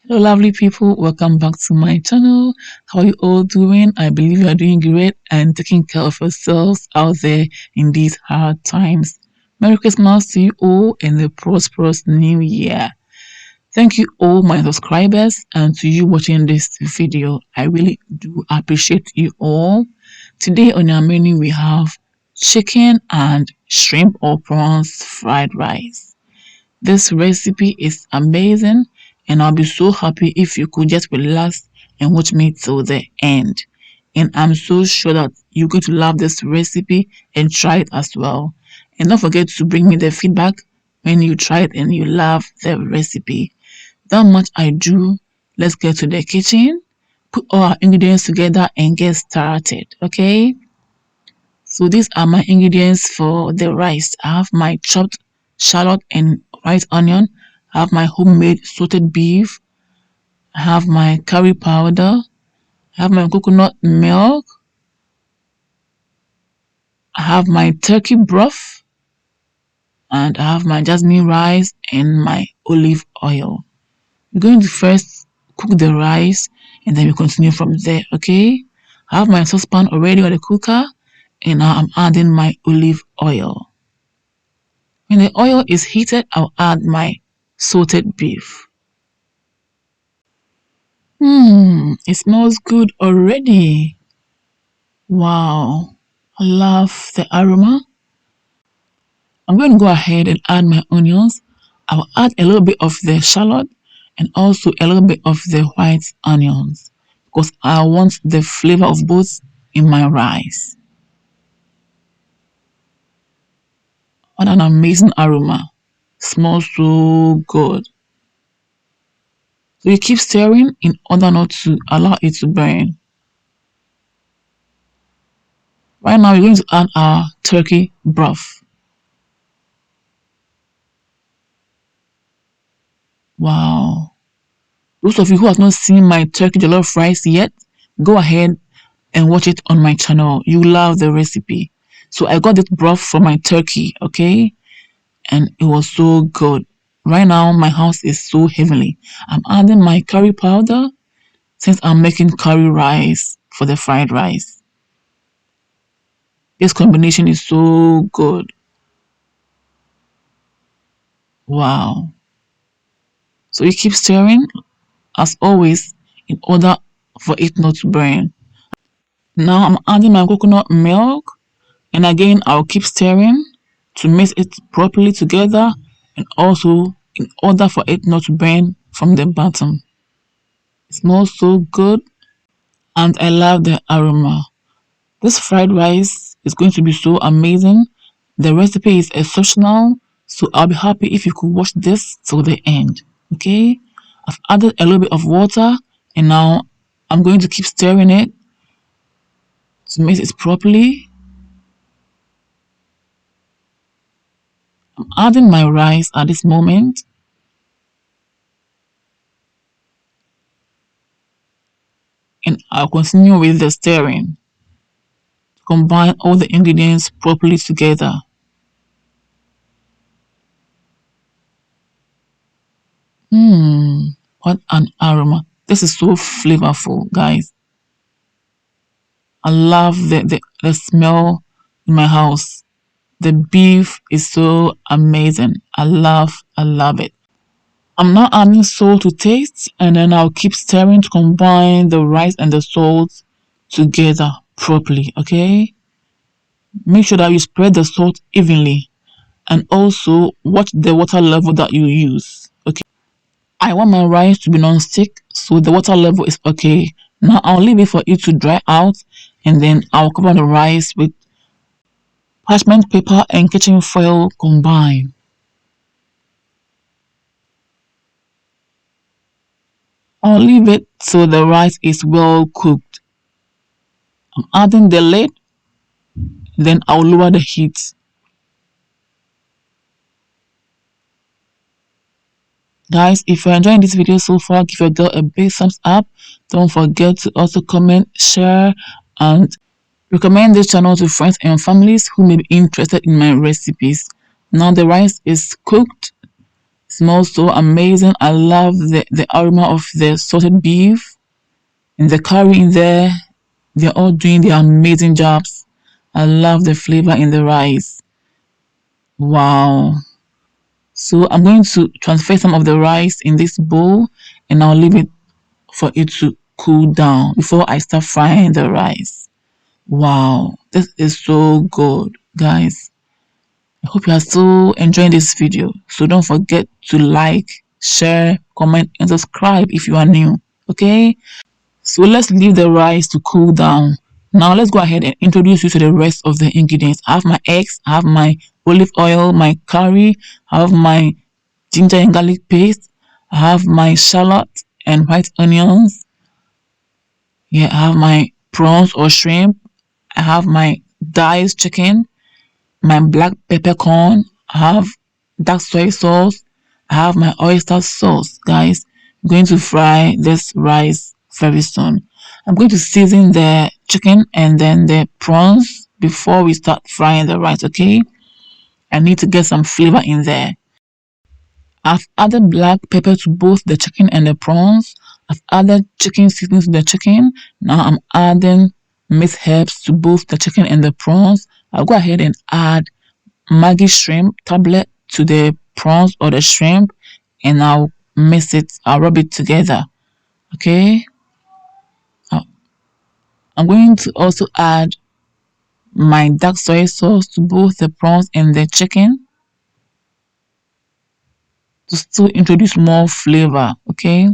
Hello, lovely people. Welcome back to my channel. How are you all doing? I believe you are doing great and taking care of yourselves out there in these hard times. Merry Christmas to you all and a prosperous new year. Thank you all my subscribers and to you watching this video. I really do appreciate you all. Today on our menu we have chicken and shrimp or prawns fried rice. This recipe is amazing and I'll be so happy if you could just relax and watch me till the end. And I'm so sure that you're going to love this recipe and try it as well. And don't forget to bring me the feedback when you try it and you love the recipe. That much I do. Let's get to the kitchen, put all our ingredients together and get started, okay? So these are my ingredients for the rice. I have my chopped shallot and white onion. I have my homemade salted beef. I have my curry powder. I have my coconut milk. I have my turkey broth. And I have my jasmine rice and my olive oil. We're going to first cook the rice and then we continue from there, okay? I have my saucepan already on the cooker and now I'm adding my olive oil. When the oil is heated, I'll add my salted beef. It smells good already. Wow, I love the aroma. I'm going to go ahead and add my onions. I'll add a little bit of the shallot and also a little bit of the white onions because I want the flavor of both in my rice. What an amazing aroma. Smells so good. So you keep stirring in order not to allow it to burn. Right now, we're going to add our turkey broth. Wow. Those of you who have not seen my turkey jollof rice yet, go ahead and watch it on my channel. You love the recipe. So I got this broth for my turkey, okay? And it was so good. Right now, my house is so heavenly. I'm adding my curry powder since I'm making curry rice for the fried rice. This combination is so good. Wow. So you keep stirring as always in order for it not to burn. Now I'm adding my coconut milk and again I'll keep stirring to mix it properly together and also in order for it not to burn from the bottom. It smells so good and I love the aroma. This fried rice is going to be so amazing. The recipe is exceptional, so I'll be happy if you could watch this till the end. Okay? I've added a little bit of water and now I'm going to keep stirring it to mix it properly. I'm adding my rice at this moment and I'll continue with the stirring to combine all the ingredients properly together. What an aroma. This is so flavorful, guys. I love the smell in my house. The beef is so amazing. I love it. I'm now adding salt to taste and then I'll keep stirring to combine the rice and the salt together properly, okay? Make sure that you spread the salt evenly and also watch the water level that you use, okay? I want my rice to be non-stick, so the water level is okay. Now I'll leave it for it to dry out and then I'll cover the rice with parchment paper and kitchen foil combined. I'll leave it so the rice is well cooked. I'm adding the lid, then I'll lower the heat. Guys, if you're enjoying this video so far, give your girl a big thumbs up. Don't forget to also comment, share, and recommend this channel to friends and families who may be interested in my recipes. Now the rice is cooked. It's smells so amazing. I love the aroma of the salted beef and the curry in there. They're all doing their amazing jobs. I love the flavor in the rice. Wow. So I'm going to transfer some of the rice in this bowl and I'll leave it for it to cool down before I start frying the rice. Wow, this is so good, guys. I hope you are still enjoying this video. So don't forget to like, share, comment, and subscribe if you are new. Okay? So let's leave the rice to cool down. Now let's go ahead and introduce you to the rest of the ingredients. I have my eggs, I have my olive oil, my curry, I have my ginger and garlic paste, I have my shallot and white onions. Yeah, I have my prawns or shrimp. I have my diced chicken, my black peppercorn. I have dark soy sauce. I have my oyster sauce, guys. I'm going to fry this rice very soon. I'm going to season the chicken and then the prawns before we start frying the rice, okay? I need to get some flavor in there. I've added black pepper to both the chicken and the prawns. I've added chicken seasoning to the chicken. Now I'm adding mixed herbs to both the chicken and the prawns. I'll go ahead and add Maggi shrimp tablet to the prawns or the shrimp and I'll mix it, I'll rub it together. Okay. Uh, I'm going to also add my dark soy sauce to both the prawns and the chicken to still introduce more flavor. Okay.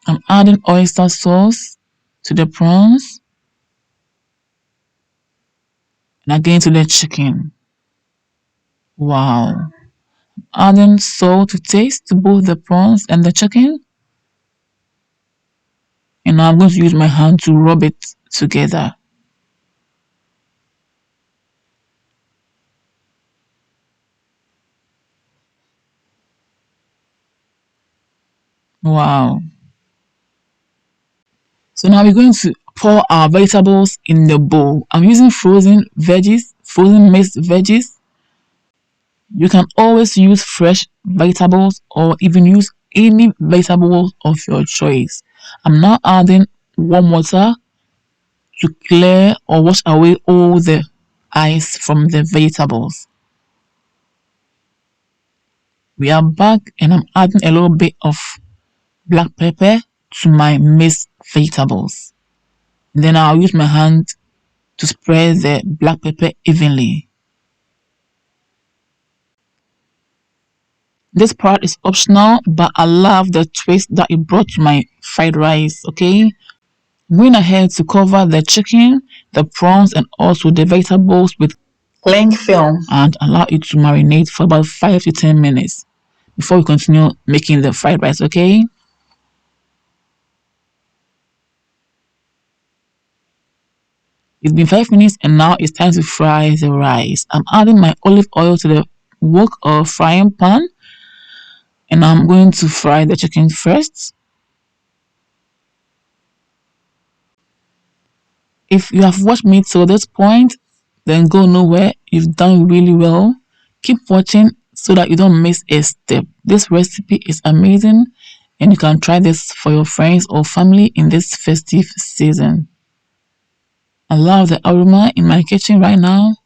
I'm adding oyster sauce to the prawns and again to the chicken. Wow. Adding salt to taste to both the prawns and the chicken. And now I'm going to use my hand to rub it together. Wow. So now we're going to pour our vegetables in the bowl. I'm using frozen veggies, frozen mixed veggies. You can always use fresh vegetables or even use any vegetables of your choice. I'm now adding warm water to clear or wash away all the ice from the vegetables. We are back and I'm adding a little bit of black pepper to my mixed vegetables. Then I'll use my hand to spread the black pepper evenly. This part is optional, but I love the twist that it brought to my fried rice, okay? Going ahead to cover the chicken, the prawns, and also the vegetables with cling film and allow it to marinate for about 5 to 10 minutes before we continue making the fried rice, okay? It's been 5 minutes and now it's time to fry the rice. I'm adding my olive oil to the wok or frying pan and I'm going to fry the chicken first. If you have watched me till this point, then go nowhere. You've done really well. Keep watching so that you don't miss a step. This recipe is amazing and you can try this for your friends or family in this festive season. I love the aroma in my kitchen right now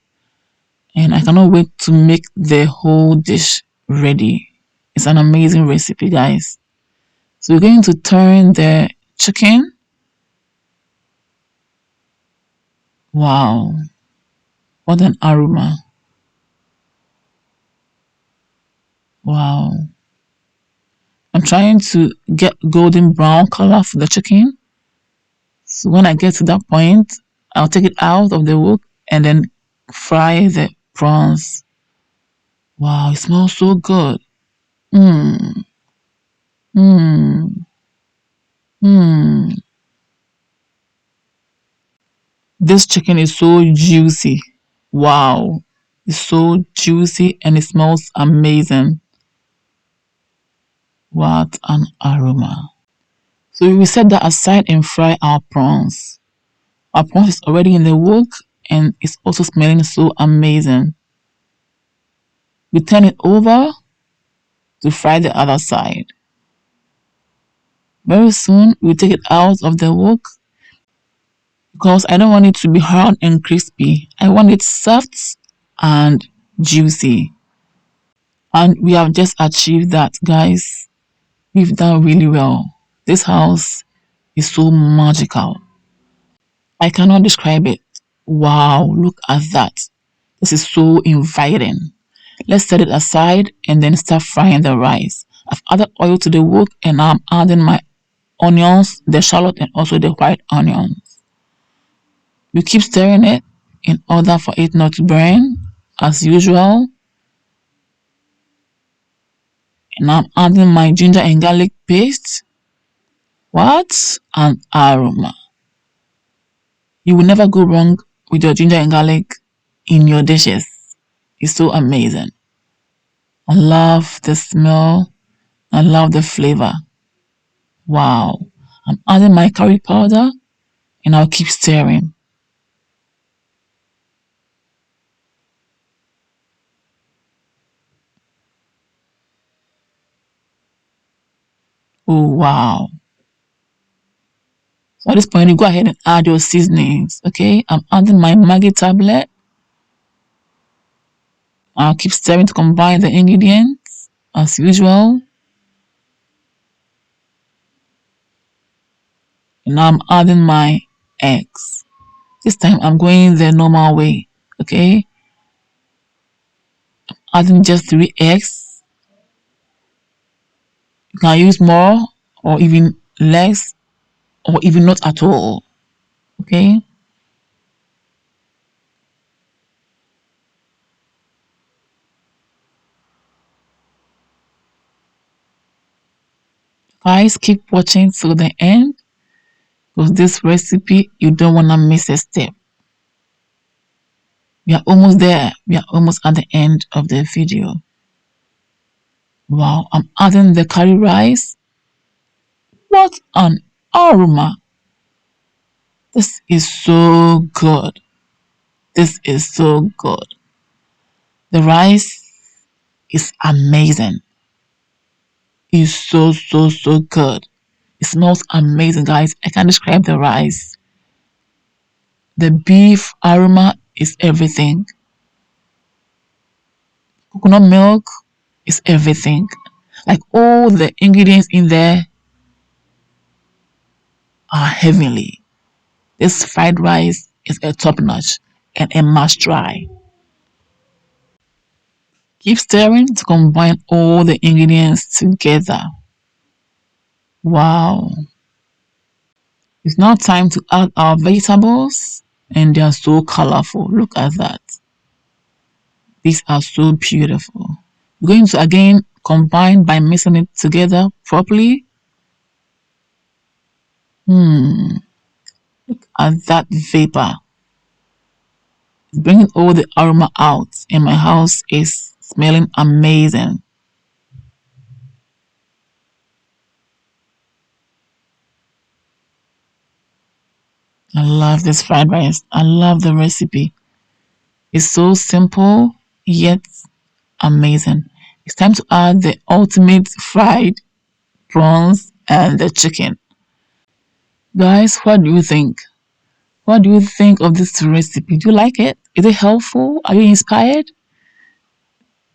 and I cannot wait to make the whole dish ready. It's an amazing recipe, guys. So we're going to turn the chicken. Wow, what an aroma. Wow. I'm trying to get golden brown color for the chicken. So when I get to that point, I'll take it out of the wok and then fry the prawns. Wow, it smells so good. Mmm, mmm, mmm. This chicken is so juicy. Wow, it's so juicy and it smells amazing. What an aroma. So we will set that aside and fry our prawns. Our prawns is already in the wok and it's also smelling so amazing. We turn it over to fry the other side. Very soon, we take it out of the wok because I don't want it to be hard and crispy. I want it soft and juicy. And we have just achieved that, guys. We've done really well. This house is so magical. I cannot describe it. Wow, look at that. This is so inviting. Let's set it aside and then start frying the rice. I've added oil to the wok and I'm adding my onions, the shallot, and also the white onion. You keep stirring it in order for it not to burn, as usual. And I'm adding my ginger and garlic paste. What an aroma! You will never go wrong with your ginger and garlic in your dishes. It's so amazing. I love the smell. I love the flavor. Wow. I'm adding my curry powder and I'll keep stirring. Oh, wow. So at this point, you go ahead and add your seasonings. Okay, I'm adding my Maggi tablet. I'll keep stirring to combine the ingredients as usual. And now I'm adding my eggs. This time I'm going the normal way. Okay, adding just 3 eggs. You can use more or even less or even not at all. Okay, guys, keep watching till the end because this recipe you don't want to miss a step. We are almost there. We are almost at the end of the video. Wow, I'm adding the curry rice. What an aroma! This is so good. This is so good. The rice is amazing. It's so good. It smells amazing, guys. I can't describe the rice. The beef aroma is everything. Coconut milk is everything. Like all the ingredients in there are heavenly. This fried rice is a top notch and a must try. Keep stirring to combine all the ingredients together. Wow. It's now time to add our vegetables and they are so colorful. Look at that. These are so beautiful. We're going to again combine by mixing it together properly. At that vapor. It's bringing all the aroma out and my house is smelling amazing. I love this fried rice. I love the recipe. It's so simple yet amazing. It's time to add the ultimate fried prawns and the chicken. Guys, what do you think? What do you think of this recipe? Do you like it? Is it helpful? Are you inspired?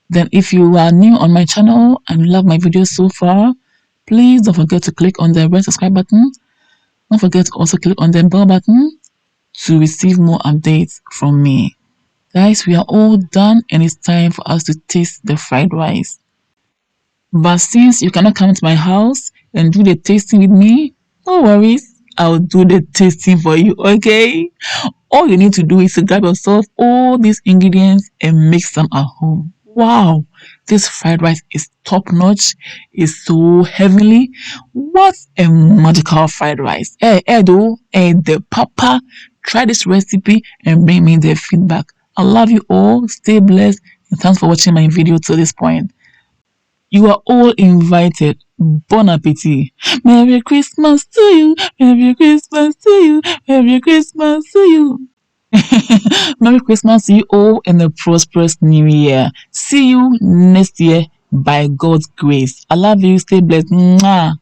Then if you are new on my channel and love my videos so far, please don't forget to click on the red subscribe button. Don't forget to also click on the bell button to receive more updates from me. Guys, we are all done and it's time for us to taste the fried rice. But since you cannot come to my house and do the tasting with me, no worries. I'll do the tasting for you, okay? All you need to do is to grab yourself all these ingredients and mix them at home. Wow, this fried rice is top notch. It's so heavenly. What a magical fried rice. Hey, Edo, hey, the papa, try this recipe and bring me their feedback. I love you all. Stay blessed and thanks for watching my video to this point. You are all invited. Bon appetit. Merry Christmas to you. Merry Christmas to you. Merry Christmas to you. Merry Christmas to you all and a prosperous new year. See you next year by God's grace. I love you. Stay blessed. Mwah.